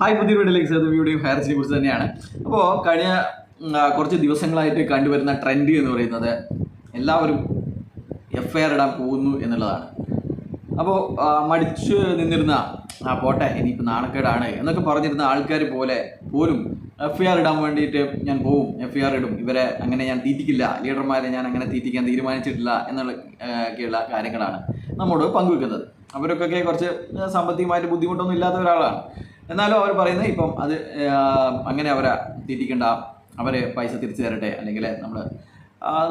Hi, പുതിയ വീഡിയോയിലേക്ക് വീഡിയോയും ഹയർസിനെ കുറിച്ച് തന്നെയാണ്. അപ്പോൾ കഴിഞ്ഞ കുറച്ച് ദിവസങ്ങളായിട്ട് കണ്ടുവരുന്ന ട്രെൻഡ് എന്ന് പറയുന്നത് എല്ലാവരും FIR ഇടാൻ പോകുന്നു എന്നുള്ളതാണ്. അപ്പോൾ മടിച്ചു നിന്നിരുന്ന പോട്ടെ ഇനിയിപ്പോൾ നാണക്കേടാണ് എന്നൊക്കെ പറഞ്ഞിരുന്ന ആൾക്കാർ പോലും FIR ഇടാൻ വേണ്ടിയിട്ട് ഞാൻ പോവും, FIR ഇടും, ഇവരെ അങ്ങനെ ഞാൻ തീറ്റിക്കില്ല, ലീഡർമാരെ ഞാൻ അങ്ങനെ തീറ്റിക്കാൻ തീരുമാനിച്ചിട്ടില്ല ഒക്കെയുള്ള കാര്യങ്ങളാണ് നമ്മോട് പങ്കുവെക്കുന്നത്. അവരൊക്കെ കുറച്ച് സാമ്പത്തികമായിട്ട് ബുദ്ധിമുട്ടൊന്നും ഇല്ലാത്ത ഒരാളാണ്. എന്നാലും അവർ പറയുന്നത് ഇപ്പം അത് അങ്ങനെ അവരെ തീറ്റിക്കേണ്ട, അവരെ പൈസ തിരിച്ചു തരട്ടെ, അല്ലെങ്കിൽ നമ്മൾ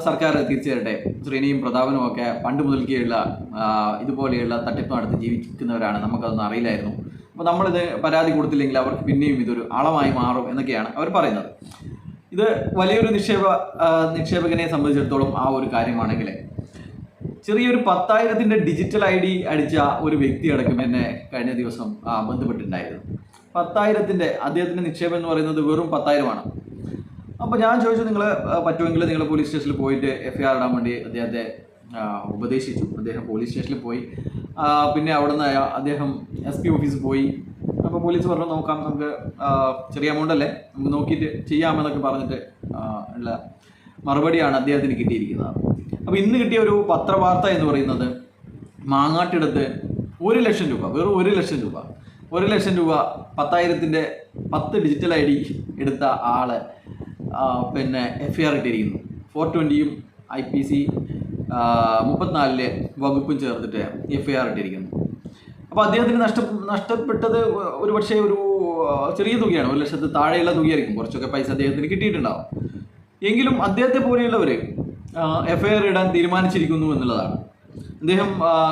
സർക്കാർ തിരിച്ചു തരട്ടെ. ശ്രീനിയും പ്രതാപനും ഒക്കെ പണ്ട് മുതൽക്കേയുള്ള ഇതുപോലെയുള്ള തട്ടിപ്പ് നടത്തി ജീവിക്കുന്നവരാണ്, നമുക്കതൊന്നും അറിയില്ലായിരുന്നു. അപ്പോൾ നമ്മളിത് പരാതി കൊടുത്തില്ലെങ്കിൽ അവർക്ക് പിന്നെയും ഇതൊരു ആളമായി മാറും എന്നൊക്കെയാണ് അവർ പറയുന്നത്. ഇത് വലിയൊരു നിക്ഷേപകനെ സംബന്ധിച്ചിടത്തോളം ആ ഒരു കാര്യമാണെങ്കിൽ ചെറിയൊരു 10,000 ഡിജിറ്റൽ ID അടിച്ച ഒരു വ്യക്തി അടക്കം എന്നെ കഴിഞ്ഞ ദിവസം ബന്ധപ്പെട്ടിട്ടുണ്ടായിരുന്നു. 10,000 അദ്ദേഹത്തിൻ്റെ നിക്ഷേപം എന്ന് പറയുന്നത് വെറും 10,000 അപ്പോൾ ഞാൻ ചോദിച്ചു, നിങ്ങൾ പറ്റുമെങ്കിൽ നിങ്ങൾ പോലീസ് സ്റ്റേഷനിൽ പോയിട്ട് FIR ഇടാൻ വേണ്ടി അദ്ദേഹത്തെ ഉപദേശിച്ചു. അദ്ദേഹം പോലീസ് സ്റ്റേഷനിൽ പോയി. പിന്നെ അവിടെ നിന്ന് അദ്ദേഹം SP ഓഫീസിൽ പോയി. അപ്പോൾ പോലീസ് പറഞ്ഞു, നോക്കാം, നമുക്ക് ചെറിയ എമൗണ്ട് അല്ലേ, നമുക്ക് നോക്കിയിട്ട് ചെയ്യാമെന്നൊക്കെ പറഞ്ഞിട്ട് ഉള്ള മറുപടിയാണ് അദ്ദേഹത്തിന് കിട്ടിയിരിക്കുന്നത്. അപ്പോൾ ഇന്ന് കിട്ടിയ ഒരു പത്രവാർത്ത എന്ന് പറയുന്നത് മാങ്ങാട്ടിടത്ത് 1 ലക്ഷം രൂപ, വെറും 1 ലക്ഷം രൂപ, 1 ലക്ഷം രൂപ 10,000 10 ഡിജിറ്റൽ ID എടുത്ത ആള് പിന്നെ FIR ഇട്ടിരിക്കുന്നു. 420 IPC 34 വകുപ്പും ചേർത്തിട്ട് FIR ഇട്ടിരിക്കുന്നു. അപ്പോൾ അദ്ദേഹത്തിന് നഷ്ടപ്പെട്ടത് ഒരു പക്ഷേ ഒരു ചെറിയ തുകയാണ്, 1 ലക്ഷത്തിൽ താഴെയുള്ള തുകയായിരിക്കും. കുറച്ചൊക്കെ പൈസ അദ്ദേഹത്തിന് കിട്ടിയിട്ടുണ്ടാവും. എങ്കിലും അദ്ദേഹത്തെ പോലെയുള്ളവർ FIR ഇടാൻ തീരുമാനിച്ചിരിക്കുന്നു എന്നുള്ളതാണ്. അദ്ദേഹം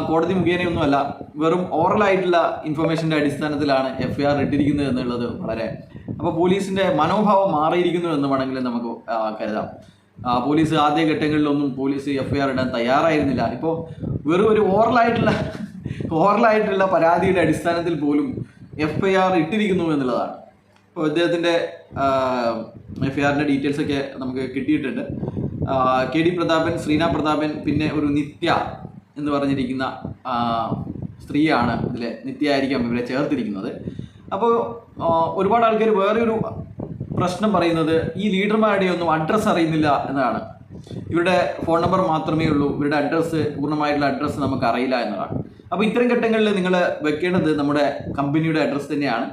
കോടതി മുഖേനയൊന്നുമല്ല, വെറും ഓറലായിട്ടുള്ള ഇൻഫർമേഷൻ്റെ അടിസ്ഥാനത്തിലാണ് FIR ഇട്ടിരിക്കുന്നത് എന്നുള്ളത് വളരെ. അപ്പോൾ പോലീസിൻ്റെ മനോഭാവം മാറിയിരിക്കുന്നു എന്ന് വേണമെങ്കിൽ നമുക്ക് കരുതാം. പോലീസ് ആദ്യഘട്ടങ്ങളിലൊന്നും പോലീസ് FIR ഇടാൻ തയ്യാറായിരുന്നില്ല. ഇപ്പോൾ വെറും ഒരു ഓറലായിട്ടുള്ള പരാതിയുടെ അടിസ്ഥാനത്തിൽ പോലും FIR ഇട്ടിരിക്കുന്നു എന്നുള്ളതാണ്. അപ്പോൾ അദ്ദേഹത്തിൻ്റെ FIRൻ്റെ ഡീറ്റെയിൽസൊക്കെ നമുക്ക് കിട്ടിയിട്ടുണ്ട്. KD പ്രതാപൻ, ശ്രീന പ്രതാപൻ, പിന്നെ ഒരു നിത്യ എന്ന് പറഞ്ഞിരിക്കുന്ന സ്ത്രീയാണ് ഇതിൽ. നിത്യ ആയിരിക്കാം ഇവരെ ചേർത്തിരിക്കുന്നത്. അപ്പോൾ ഒരുപാട് ആൾക്കാർ വേറെ ഒരു പ്രശ്നം പറയുന്നത് ഈ ലീഡർമാരുടെ ഒന്നും അഡ്രസ്സ് അറിയുന്നില്ല എന്നതാണ്. ഇവരുടെ ഫോൺ നമ്പർ മാത്രമേ ഉള്ളൂ, ഇവരുടെ അഡ്രസ്സ്, പൂർണ്ണമായിട്ടുള്ള അഡ്രസ്സ് നമുക്ക് അറിയില്ല എന്നതാണ്. അപ്പോൾ ഇത്തരം ഘട്ടങ്ങളിൽ നിങ്ങൾ വെക്കേണ്ടത് നമ്മുടെ കമ്പനിയുടെ അഡ്രസ്സ് തന്നെയാണ്.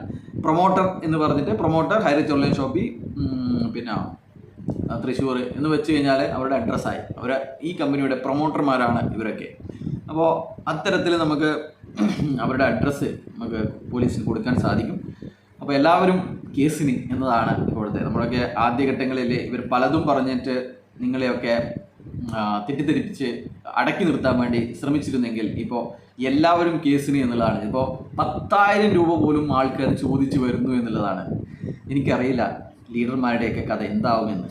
പ്രൊമോട്ടർ എന്ന് പറഞ്ഞിട്ട്, പ്രൊമോട്ടർ ഹൈറിച്ച് ഓൺലൈൻ ഷോപ്പി പിന്നെ തൃശ്ശൂർ എന്ന് വെച്ച് കഴിഞ്ഞാൽ അവരുടെ അഡ്രസ്സായി. ഈ കമ്പനിയുടെ പ്രൊമോട്ടർമാരാണ് ഇവരൊക്കെ. അപ്പോൾ അത്തരത്തിൽ നമുക്ക് അവരുടെ അഡ്രസ്സ് നമുക്ക് പോലീസിന് കൊടുക്കാൻ സാധിക്കും. അപ്പോൾ എല്ലാവരും കേസിന് എന്നതാണ് ഇപ്പോഴത്തെ. നമ്മളൊക്കെ ആദ്യഘട്ടങ്ങളിൽ ഇവർ പലതും പറഞ്ഞിട്ട് നിങ്ങളെയൊക്കെ തെറ്റിദ്ധരിപ്പിച്ച് അടക്കി നിർത്താൻ വേണ്ടി ശ്രമിച്ചിരുന്നെങ്കിൽ ഇപ്പോൾ എല്ലാവരും കേസിന് എന്നുള്ളതാണ്. ഇപ്പോൾ 10,000 രൂപ പോലും ആൾക്കാർ ചോദിച്ചു വരുന്നു എന്നുള്ളതാണ്. എനിക്കറിയില്ല ലീഡർമാരുടെയൊക്കെ കഥ എന്താവുമെന്ന്.